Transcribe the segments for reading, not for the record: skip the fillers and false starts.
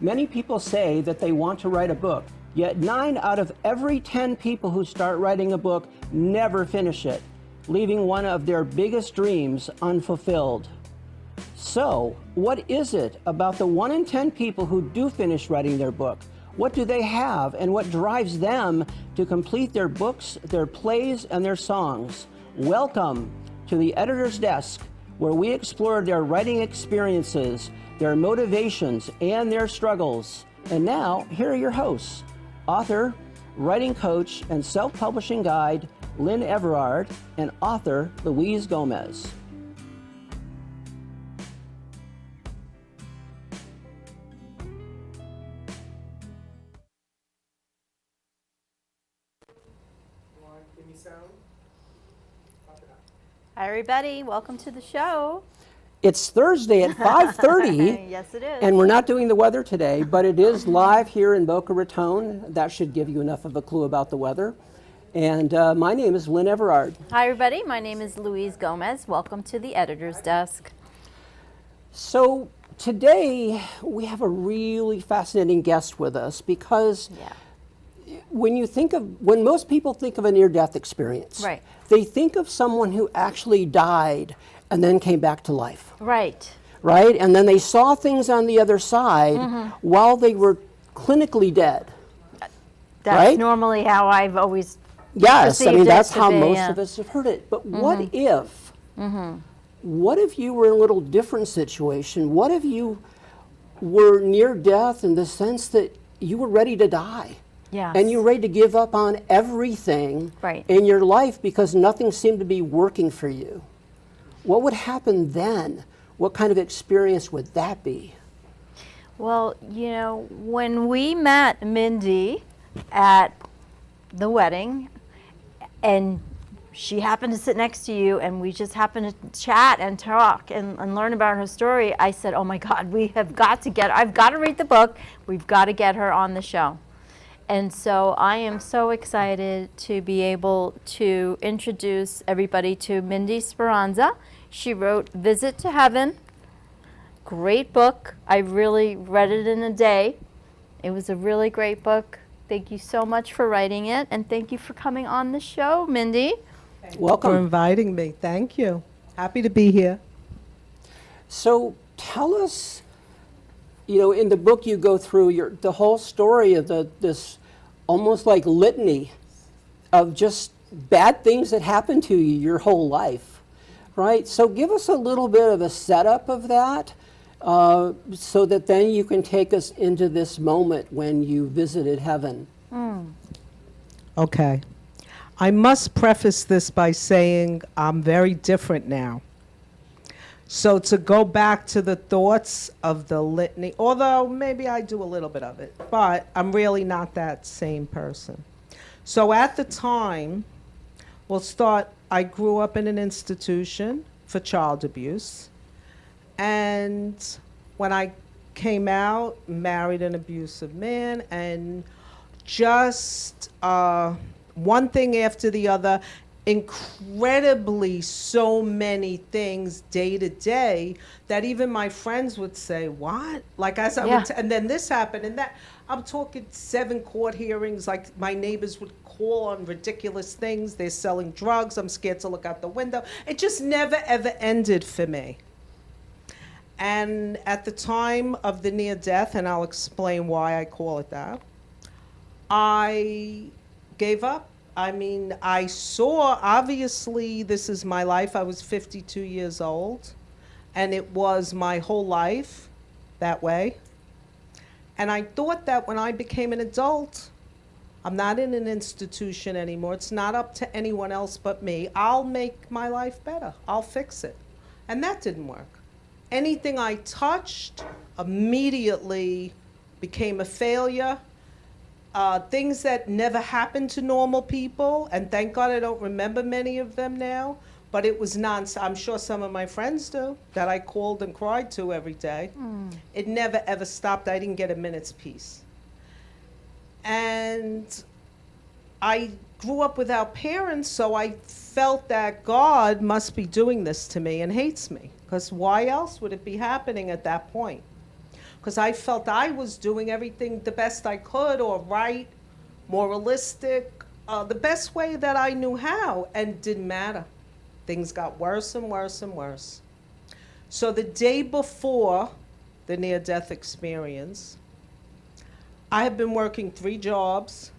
Many people say that they want to write a book, yet 9 out of every 10 people who start writing a book never finish it, leaving one of their biggest dreams unfulfilled. So, what is it about the 1 in 10 people who do finish writing their book? What do they have, and what drives them to complete their books, their plays, and their songs? Welcome to the Editor's Desk, where we explore their writing experiences, their motivations, and their struggles. And now, here are your hosts, author, writing coach, and self-publishing guide, Lynn Everard, and author, Louise Gomez. Hi everybody, welcome to the show. It's Thursday at 5:30. Yes it is. And we're not doing the weather today, but it is live here in Boca Raton. That should give you enough of a clue about the weather. And my name is Lynn Everard. Hi everybody, my name is Louise Gomez. Welcome to the Editor's Desk. So today we have a really fascinating guest with us because when most people think of a near-death experience, Right. they think of someone who actually died and then came back to life. Right. Right? And then they saw things on the other side while they were clinically dead. That's right? normally how I've always Yes, I mean, perceived it that's to how be, most yeah. of us have heard it. But what if you were in a little different situation? What if you were near death in the sense that you were ready to die? Yes. And you're ready to give up on everything Right. in your life because nothing seemed to be working for you? What would happen then? What kind of experience would that be? Well, you know, when we met Mindy at the wedding, and she happened to sit next to you, and we just happened to chat and talk and learn about her story, I said, oh my God, I've got to read the book. We've got to get her on the show. And so I am so excited to be able to introduce everybody to Mindy Speranza. She wrote Visit to Heaven. Great book. I really read it in a day. It was a really great book. Thank you so much for writing it, and thank you for coming on the show, Mindy. Welcome. For inviting me. Thank you. Happy to be here. So tell us, you know, in the book you go through the whole story of this almost like litany of just bad things that happened to you your whole life, right? So give us a little bit of a setup of that so that then you can take us into this moment when you visited heaven. Okay. I must preface this by saying I'm very different now. So to go back to the thoughts of the litany, although maybe I do a little bit of it, but I'm really not that same person. So at the time, I grew up in an institution for child abuse. And when I came out, married an abusive man, and just one thing after the other, incredibly so many things day to day that even my friends would say, what? Like and then this happened and that. I'm talking 7 court hearings, like my neighbors would call on ridiculous things. They're selling drugs. I'm scared to look out the window. It just never, ever ended for me. And at the time of the near death, and I'll explain why I call it that, I gave up. I mean, I saw, obviously, this is my life. I was 52 years old, and it was my whole life that way. And I thought that when I became an adult, I'm not in an institution anymore. It's not up to anyone else but me. I'll make my life better. I'll fix it. And that didn't work. Anything I touched immediately became a failure. Things that never happened to normal people, and thank God I don't remember many of them now, but it was I'm sure some of my friends do, that I called and cried to every day. It never ever stopped. I didn't get a minute's peace. And I grew up without parents, so I felt that God must be doing this to me and hates me, because why else would it be happening at that point? because I felt I was doing everything the best I could, or right, more realistic, the best way that I knew how, and it didn't matter. Things got worse and worse and worse. So the day before the near-death experience, I had been working 3 jobs.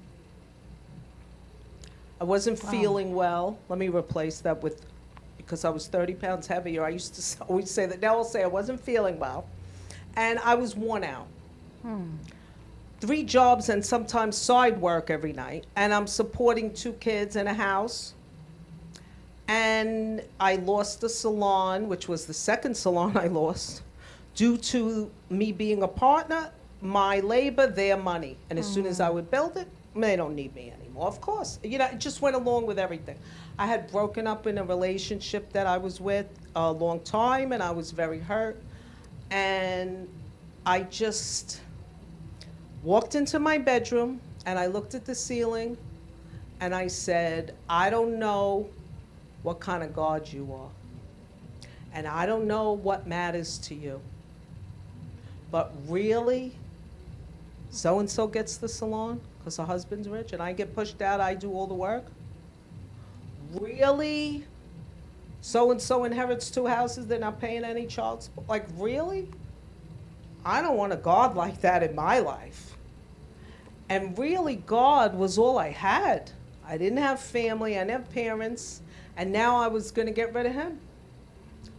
I wasn't feeling well. Let me replace that with, because I was 30 pounds heavier, I used to always say that. Now I'll say I wasn't feeling well. And I was worn out. 3 jobs and sometimes side work every night. And I'm supporting 2 kids and a house. And I lost a salon, which was the second salon I lost, due to me being a partner, my labor, their money. And as soon as I would build it, they don't need me anymore, of course. You know, it just went along with everything. I had broken up in a relationship that I was with a long time, and I was very hurt. And I just walked into my bedroom, and I looked at the ceiling, and I said, I don't know what kind of God you are. And I don't know what matters to you. But really, so-and-so gets the salon because her husband's rich, and I get pushed out, I do all the work? Really? So-and-so inherits 2 houses, they're not paying any child support? Like, really? I don't want a God like that in my life. And really, God was all I had. I didn't have family, I didn't have parents, and now I was going to get rid of him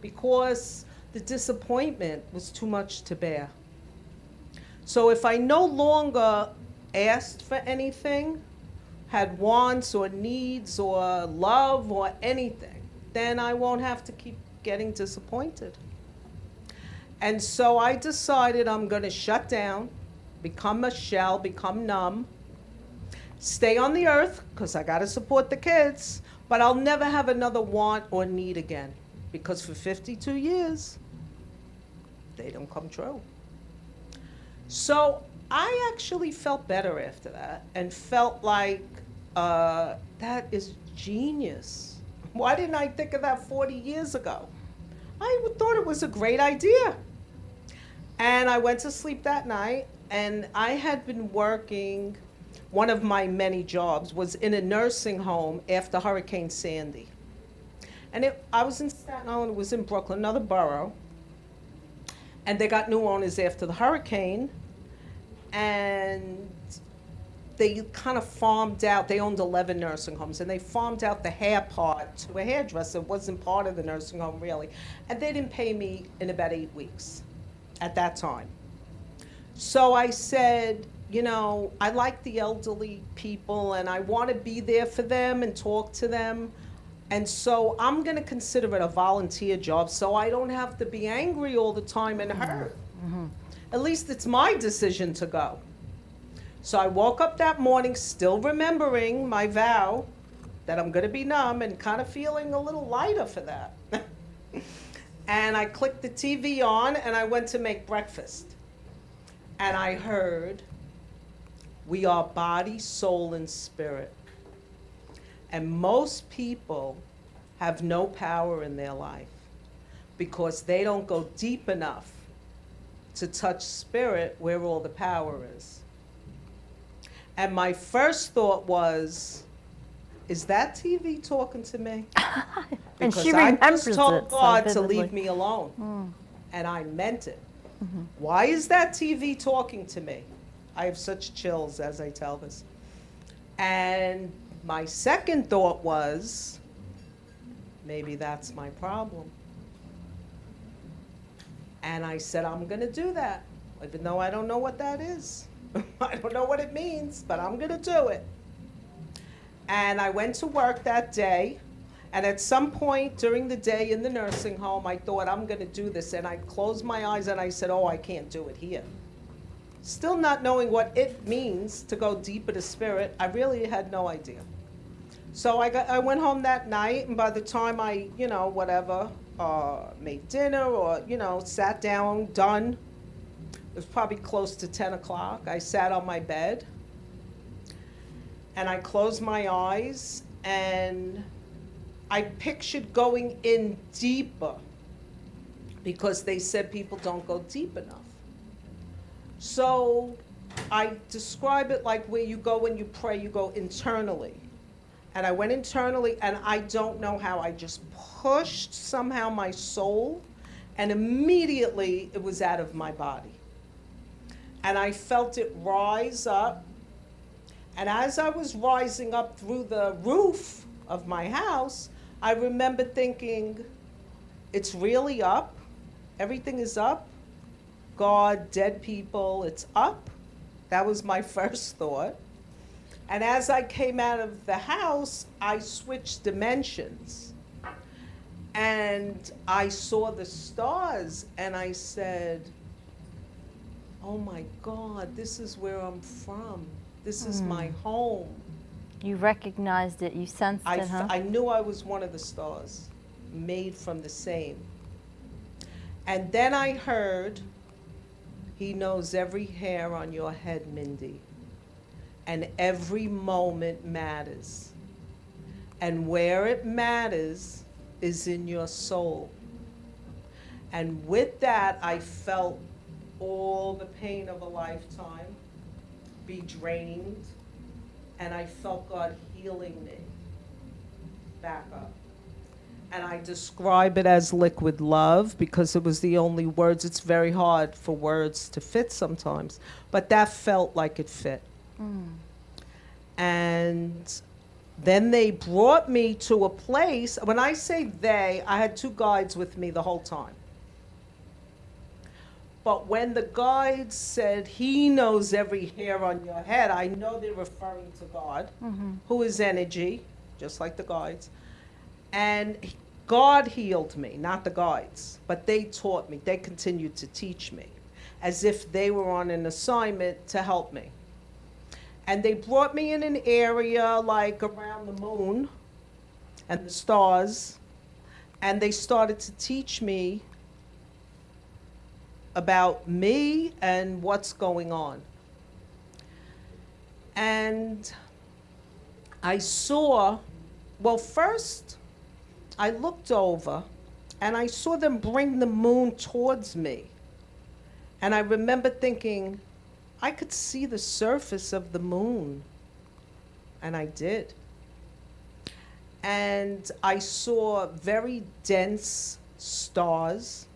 because the disappointment was too much to bear. So if I no longer asked for anything, had wants or needs or love or anything, then I won't have to keep getting disappointed. And so I decided I'm going to shut down, become a shell, become numb, stay on the earth because I got to support the kids, but I'll never have another want or need again because for 52 years, they don't come true. So I actually felt better after that and felt like that is genius. Why didn't I think of that 40 years ago? I thought it was a great idea. And I went to sleep that night, and I had been working, one of my many jobs was in a nursing home after Hurricane Sandy. And I was in Staten Island, it was in Brooklyn, another borough. And they got new owners after the hurricane, and they kind of farmed out, they owned 11 nursing homes, and they farmed out the hair part to a hairdresser. It wasn't part of the nursing home, really. And they didn't pay me in about 8 weeks at that time. So I said, you know, I like the elderly people, and I want to be there for them and talk to them. And so I'm going to consider it a volunteer job so I don't have to be angry all the time and hurt. At least it's my decision to go. So I woke up that morning still remembering my vow that I'm going to be numb and kind of feeling a little lighter for that. And I clicked the TV on and I went to make breakfast. And I heard, we are body, soul, and spirit. And most people have no power in their life because they don't go deep enough to touch spirit where all the power is. And my first thought was, is that TV talking to me? And Because she I remembers just told it so God to vividly. leave me alone. And I meant it. Why is that TV talking to me? I have such chills as I tell this. And my second thought was, maybe that's my problem. And I said, I'm going to do that, even though I don't know what that is. I don't know what it means, but I'm going to do it. And I went to work that day. And at some point during the day in the nursing home, I thought, I'm going to do this. And I closed my eyes and I said, oh, I can't do it here. Still not knowing what it means to go deeper to spirit, I really had no idea. So I went home that night, and by the time I, made dinner or, sat down, done, it was probably close to 10 o'clock. I sat on my bed, and I closed my eyes, and I pictured going in deeper because they said people don't go deep enough. So I describe it like where you go when you pray, you go internally. And I went internally, and I don't know how, I just pushed somehow my soul, and immediately it was out of my body. And I felt it rise up. And as I was rising up through the roof of my house, I remember thinking, it's really up. Everything is up. God, dead people, it's up. That was my first thought. And as I came out of the house, I switched dimensions. And I saw the stars, and I said, oh my God, this is where I'm from. This is my home. You recognized it, you sensed it, huh? I knew I was one of the stars, made from the same. And then I heard, he knows every hair on your head, Mindy. And every moment matters. And where it matters is in your soul. And with that, I felt all the pain of a lifetime be drained. And I felt God healing me back up. And I describe it as liquid love because it was the only words. It's very hard for words to fit sometimes, but that felt like it fit. And then they brought me to a place. When I say they, I had 2 guides with me the whole time. But when the guide said, he knows every hair on your head, I know they're referring to God, who is energy, just like the guides. And God healed me, not the guides. But they taught me. They continued to teach me as if they were on an assignment to help me. And they brought me in an area like around the moon and the stars. And they started to teach me about me and what's going on. And I saw, well, first I looked over and I saw them bring the moon towards me. And I remember thinking, I could see the surface of the moon. And I did. And I saw very dense stars,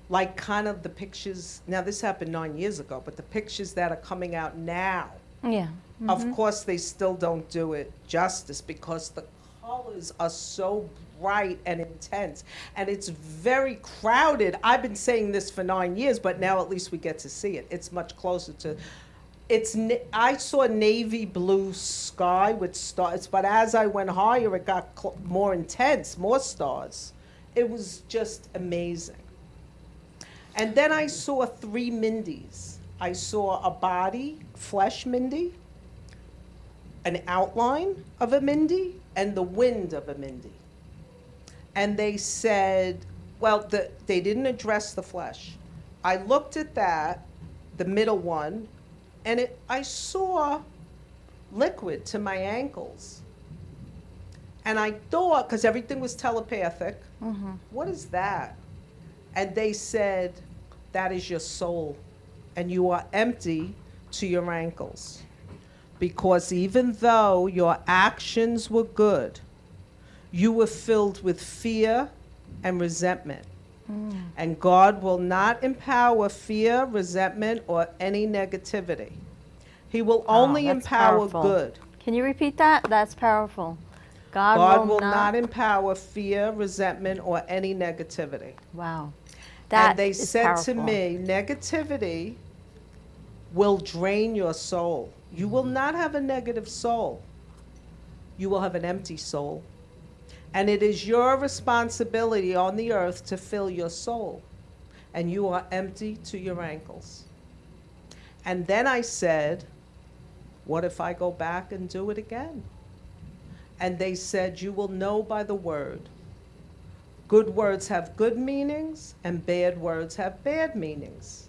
like kind of the pictures. Now, this happened 9 years ago, but the pictures that are coming out now, Yeah. of course, they still don't do it justice because the colors are so bright and intense, and it's very crowded. I've been saying this for 9 years, but now at least we get to see it. It's much closer to, I saw navy blue sky with stars, but as I went higher, it got more intense, more stars. It was just amazing. And then I saw 3 Mindys. I saw a body, flesh Mindy, an outline of a Mindy, and the wind of a Mindy. And they said, well, they didn't address the flesh. I looked at that, the middle one, and I saw liquid to my ankles. And I thought, because everything was telepathic, what is that? And they said, that is your soul, and you are empty to your ankles. Because even though your actions were good, you were filled with fear and resentment. And God will not empower fear, resentment, or any negativity. He will only that's empower powerful. good. Can you repeat that? That's powerful. God will not empower fear, resentment, or any negativity. Wow. That And they is said powerful. to me, negativity will drain your soul. You will not have a negative soul. You will have an empty soul. And it is your responsibility on the earth to fill your soul. And you are empty to your ankles. And then I said, what if I go back and do it again? And they said, you will know by the word. Good words have good meanings, and bad words have bad meanings.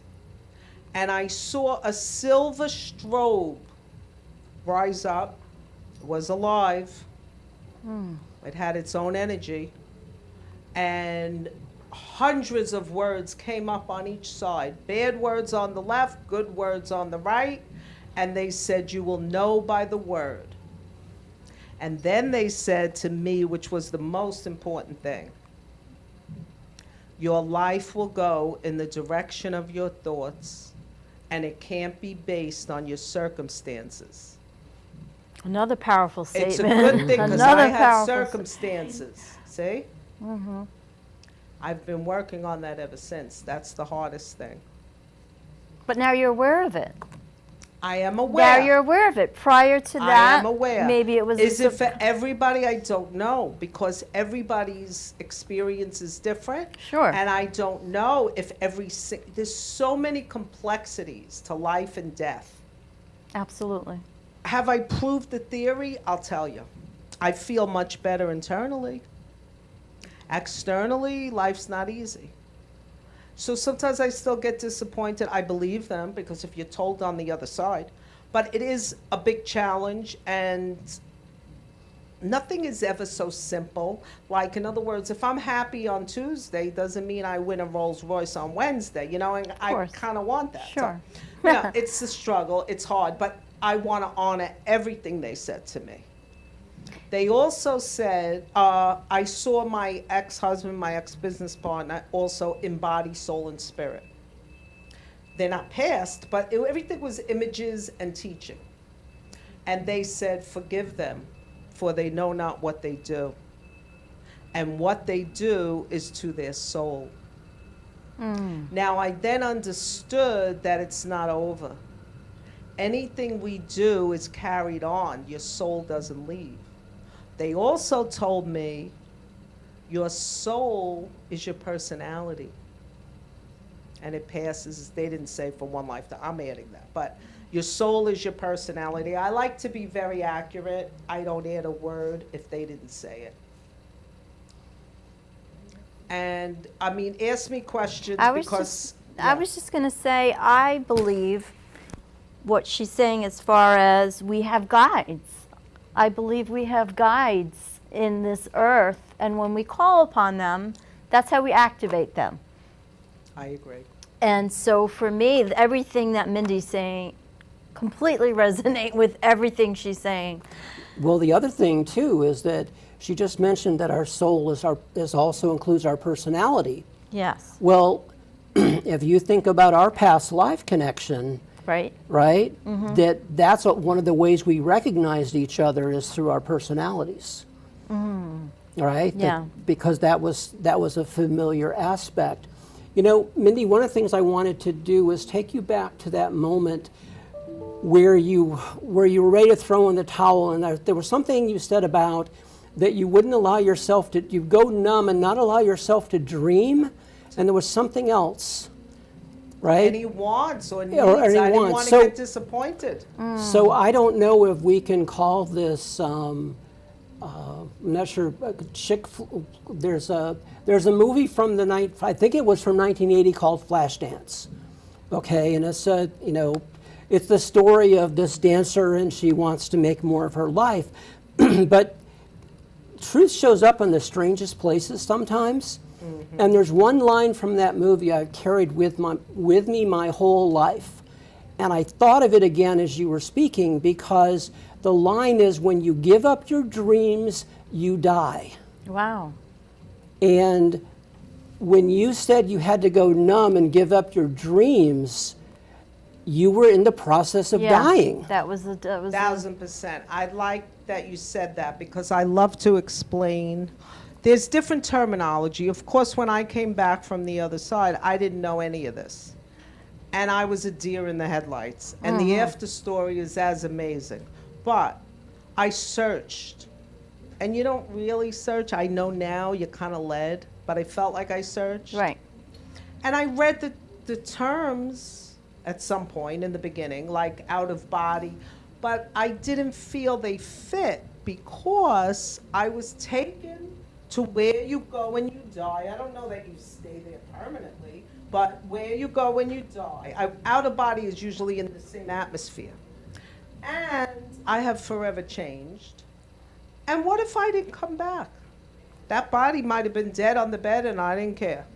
And I saw a silver strobe rise up. It was alive. It had its own energy. And hundreds of words came up on each side. Bad words on the left, good words on the right. And they said, you will know by the word. And then they said to me, which was the most important thing, your life will go in the direction of your thoughts, and it can't be based on your circumstances. Another powerful statement. It's a good thing because I had circumstances. See? Mm-hmm. I've been working on that ever since. That's the hardest thing. But now you're aware of it. I am aware. Now you're aware of it. Prior to that, I am aware. maybe it was. Is it for everybody? I don't know, because everybody's experience is different. Sure. And I don't know if there's so many complexities to life and death. Absolutely. Have I proved the theory? I'll tell you. I feel much better internally. Externally, life's not easy. So sometimes I still get disappointed. I believe them, because if you're told on the other side. But it is a big challenge, and nothing is ever so simple. Like, in other words, if I'm happy on Tuesday, doesn't mean I win a Rolls Royce on Wednesday, you know, and I kind of want that. Sure. So, yeah, it's a struggle, it's hard, but I want to honor everything they said to me. They also said, I saw my ex-husband, my ex-business partner, also embody soul and spirit. They're not past, but everything was images and teaching. And they said, forgive them, for they know not what they do. And what they do is to their soul. Now, I then understood that it's not over. Anything we do is carried on. Your soul doesn't leave. They also told me your soul is your personality. And it passes, they didn't say for one lifetime, I'm adding that. But your soul is your personality. I like to be very accurate. I don't add a word if they didn't say it. And, I mean, ask me questions I was just going to say, I believe what she's saying as far as we have guides. I believe we have guides in this earth, and when we call upon them, that's how we activate them. I agree. And so for me, everything that Mindy's saying completely resonate with everything she's saying. Well, the other thing too is that she just mentioned that our soul is also includes our personality. Yes. Well, if you think about our past life connection, Right. right? Mm-hmm. That's one of the ways we recognized each other is through our personalities. Right? Yeah. Because that was a familiar aspect. You know, Mindy, one of the things I wanted to do was take you back to that moment where you were ready to throw in the towel, and there was something you said about that you wouldn't allow yourself to, you go numb and not allow yourself to dream, and there was something else, right? Any wants or needs. Or any I didn't wants. want to So- get disappointed. So I don't know if we can call this, I'm not sure, there's a movie from I think it was from 1980 called Flashdance, okay, and it's it's the story of this dancer and she wants to make more of her life, but truth shows up in the strangest places sometimes, and there's one line from that movie I've carried with me my whole life, and I thought of it again as you were speaking because the line is, when you give up your dreams, you die. Wow. And when you said you had to go numb and give up your dreams, you were in the process of dying. That was 1,000%. I like that you said that because I love to explain. There's different terminology. Of course, when I came back from the other side, I didn't know any of this. And I was a deer in the headlights. And the after story is as amazing. But I searched. And you don't really search. I know now you're kind of led, but I felt like I searched. right. And I read the terms at some point in the beginning, like out of body, but I didn't feel they fit because I was taken to where you go when you die. I don't know that you stay there permanently, but where you go when you die. Out of body is usually in the same atmosphere. And I have forever changed. And what if I didn't come back? That body might have been dead on the bed and I didn't care.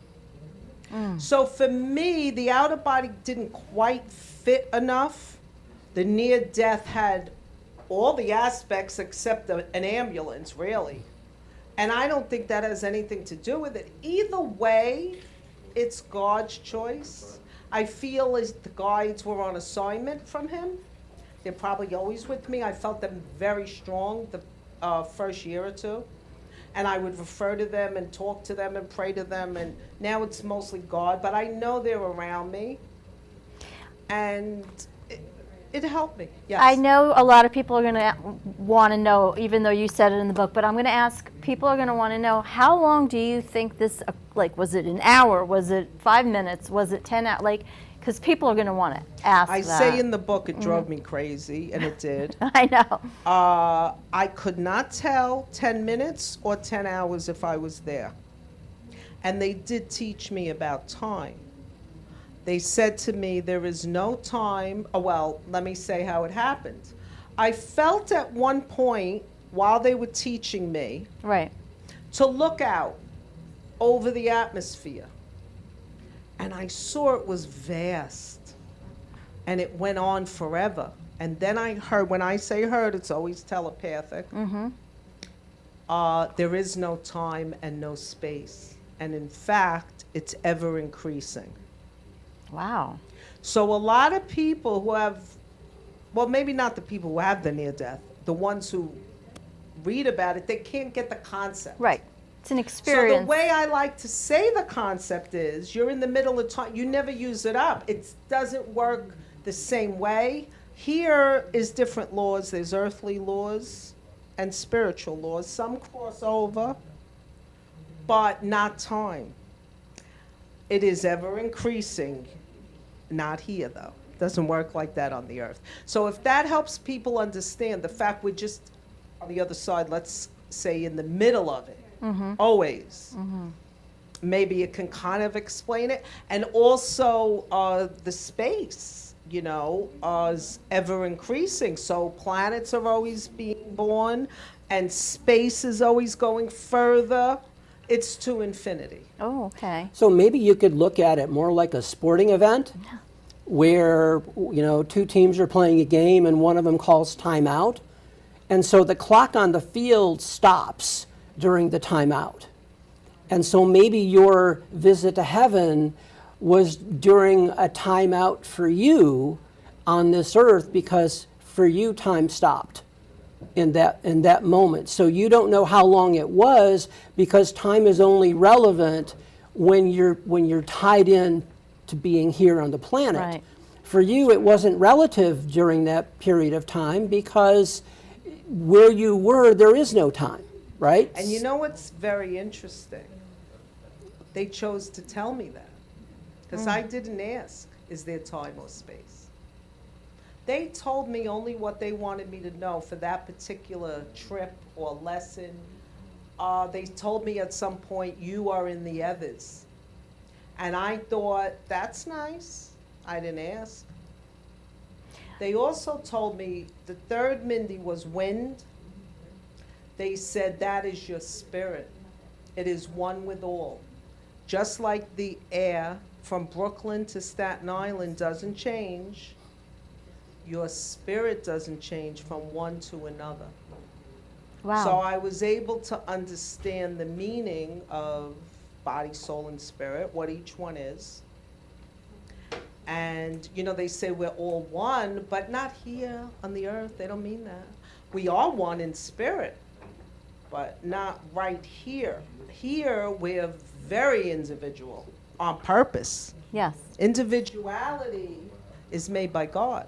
So for me, the outer body didn't quite fit enough. The near death had all the aspects except an ambulance, really. And I don't think that has anything to do with it. Either way, it's God's choice. I feel as the guides were on assignment from him. They're probably always with me. I felt them very strong the first year or two. And I would refer to them and talk to them and pray to them. And now it's mostly God, but I know they're around me. And it helped me, yes. I know a lot of people are going to want to know, even though you said it in the book, but I'm going to ask, people are going to want to know, how long do you think this, like, was it an hour? Was it 5 minutes? Was it 10 hours? Like, because people are going to want to ask I that. say in the book it drove me crazy, and it did. I know. I could not tell 10 minutes or 10 hours if I was there. And they did teach me about time. They said to me, there is no time. Oh, well, let me say how it happened. I felt at one point while they were teaching me Right. to look out over the atmosphere. And I saw it was vast. And it went on forever. And then I heard, when I say heard, it's always telepathic. There is no time and no space. And in fact, it's ever increasing. Wow. So a lot of people who have, well, maybe not the people who have the near death, the ones who read about it, they can't get the concept. Right. It's an experience. So the way I like to say the concept is, you're in the middle of time, you never use it up. It doesn't work the same way. Here is different laws. There's earthly laws and spiritual laws. Some cross over, but not time. It is ever increasing. Not here, though. Doesn't work like that on the earth. So if that helps people understand the fact we're just on the other side, let's say in the middle of it, always, maybe it can kind of explain it. And also the space, you know, is ever increasing. So planets are always being born and space is always going further. It's to infinity. Oh, okay. So maybe you could look at it more like a sporting event where, you know, two teams are playing a game and one of them calls timeout. And so the clock on the field stops during the timeout. And so maybe your visit to heaven was during a timeout for you on this earth, because for you time stopped in that moment. So you don't know how long it was, because time is only relevant when you're tied in to being here on the planet. Right. For you, it wasn't relative during that period of time, because where you were, there is no time, right? And you know what's very interesting? They chose to tell me that, because I didn't ask, is there time or space? They told me only what they wanted me to know for that particular trip or lesson. They told me at some point, you are in the others. And I thought, that's nice. I didn't ask. They also told me the third Mindy was wind. They said, that is your spirit. It is one with all. Just like the air from Brooklyn to Staten Island doesn't change, your spirit doesn't change from one to another. Wow. So I was able to understand the meaning of body, soul, and spirit, what each one is. And, you know, they say we're all one, but not here on the earth. They don't mean that. We are one in spirit, but not right here. Here, we're very individual on purpose. Yes. Individuality is made by God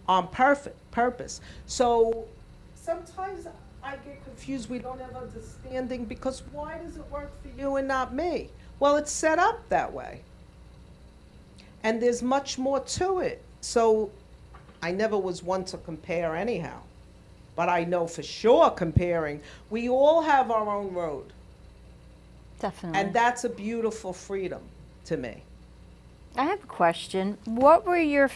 on purpose. So sometimes I get confused. We don't have understanding, because why does it work for you and not me? Well, it's set up that way. And there's much more to it. So I never was one to compare anyhow. But I know for sure comparing, we all have our own road. Definitely. And that's a beautiful freedom to me. I have a question. What were your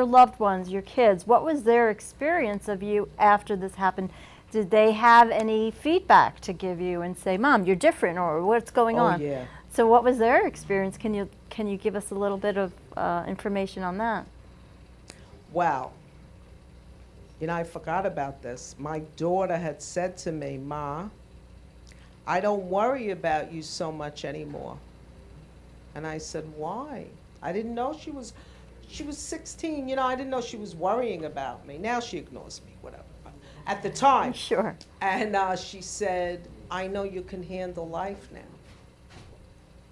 loved ones, your kids, what was their experience of you after this happened? Did they have any feedback to give you and say, Mom, you're different, or what's going on? Oh, yeah. So what was their experience? Can you give us a little bit of information on that? Wow. You know, I forgot about this. My daughter had said to me, "Ma, I don't worry about you so much anymore." And I said, "Why?" I didn't know she was 16, you know, I didn't know she was worrying about me. Now she ignores me, whatever. But at the time. Sure. And she said, "I know you can handle life now."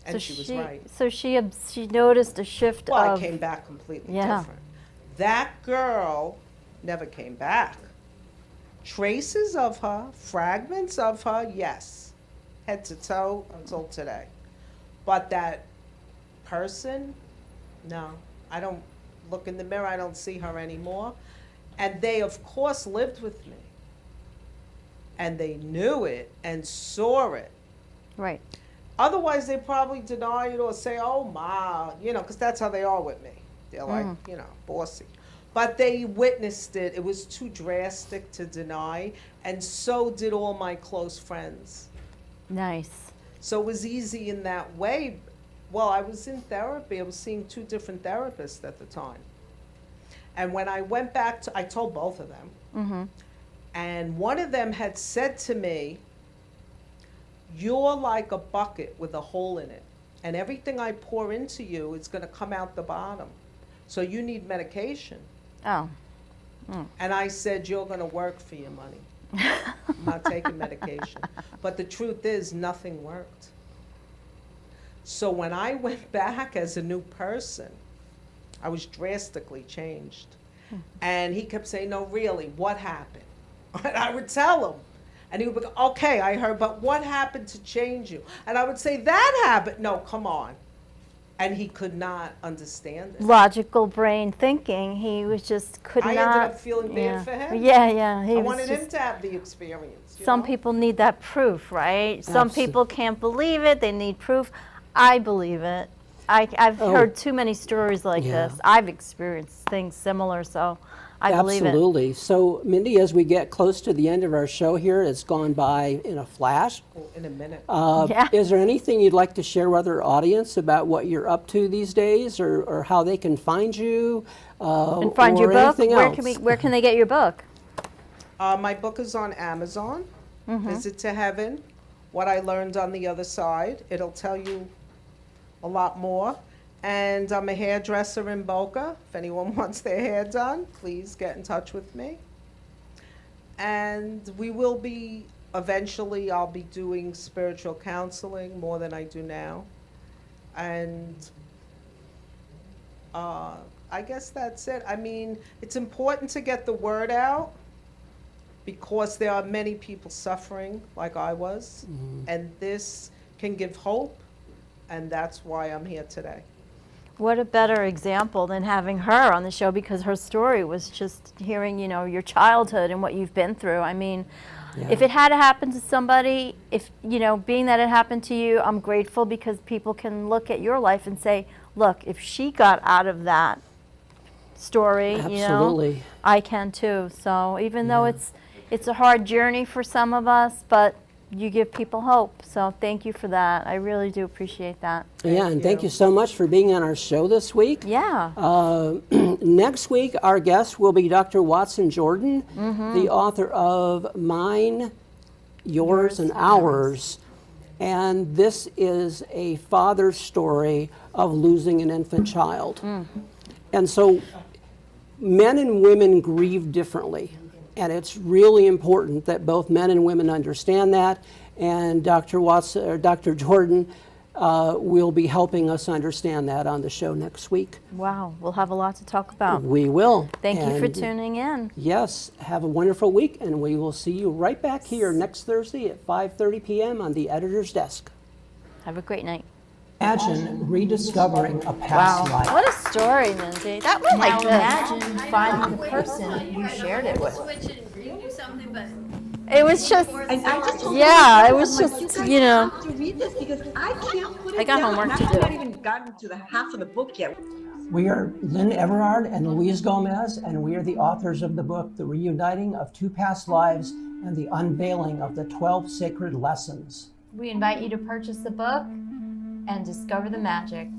And So she was right. So she noticed a shift Well, of. I came back completely Yeah. different. That girl never came back. Traces of her, fragments of her, yes, head to toe until today. But that person, no, I don't look in the mirror, I don't see her anymore. And they, of course, lived with me. And they knew it and saw it. Right. Otherwise, they probably deny it or say, "Oh, Ma," you know, because that's how they are with me. They're like, you know, bossy. But they witnessed it. It was too drastic to deny. And so did all my close friends. Nice. So it was easy in that way. Well, I was in therapy. I was seeing 2 different therapists at the time. And when I went back I told both of them. Mm-hmm. And one of them had said to me, "You're like a bucket with a hole in it. And everything I pour into you is going to come out the bottom. So you need medication." Oh. And I said, "You're going to work for your money. I'm not taking medication." But the truth is, nothing worked. So when I went back as a new person, I was drastically changed. And he kept saying, "No, really, what happened?" And I would tell him. And he would go, "Okay, I heard, but what happened to change you?" And I would say, "That happened." "No, come on." And he could not understand it. Logical brain thinking. He was just could I not. ended up feeling bad for him. Yeah. I wanted him to have the experience. Some people need that proof, right? Some people can't believe it. They need proof. I believe it. I've heard too many stories like this. I've experienced things similar, so I believe it. Absolutely. So, Mindy, as we get close to the end of our show here, it's gone by in a flash. In a minute. Is there anything you'd like to share with our audience about what you're up to these days, or how they can find you, And find your or book. anything Where else? where can they get your book? My book is on Amazon. Visit to Heaven, What I Learned on the Other Side. It'll tell you a lot more. And I'm a hairdresser in Boca. If anyone wants their hair done, please get in touch with me. And we will be, eventually, I'll be doing spiritual counseling more than I do now. And I guess that's it. I mean, it's important to get the word out because there are many people suffering like I was. And this can give hope. And that's why I'm here today. What a better example than having her on the show, because her story was just hearing, you know, your childhood and what you've been through. I mean, if it had happened to somebody, if, you know, being that it happened to you, I'm grateful because people can look at your life and say, look, if she got out of that story, you know, I can too. So even though it's a hard journey for some of us, but you give people hope. So thank you for that. I really do appreciate that. Thank you so much for being on our show this week. Yeah. Next week, our guest will be Dr. Watson Jordan, the author of Mine, Yours, and Ours. And this is a father's story of losing an infant child. And so men and women grieve differently. And it's really important that both men and women understand that. And Dr. Watson, or Dr. Jordan will be helping us understand that on the show next week. Wow, we'll have a lot to talk about. We will. Thank you for tuning in. Yes, have a wonderful week, and we will see you right back here next Thursday at 5:30 p.m. on the editor's desk. Have a great night. Imagine rediscovering a past life. What a story, Mindy. That went like this. Imagine finding the person you shared it with. It was just, And I just told yeah, them, it was I'm like, just, guys you know. have to read this because I can't put it I got down. homework to I do. haven't even gotten to the half of the book yet. We are Lynn Everard and Louise Gomez, and we are the authors of the book, The Reuniting of Two Past Lives and the Unveiling of the 12 Sacred Lessons. We invite you to purchase the book and discover the magic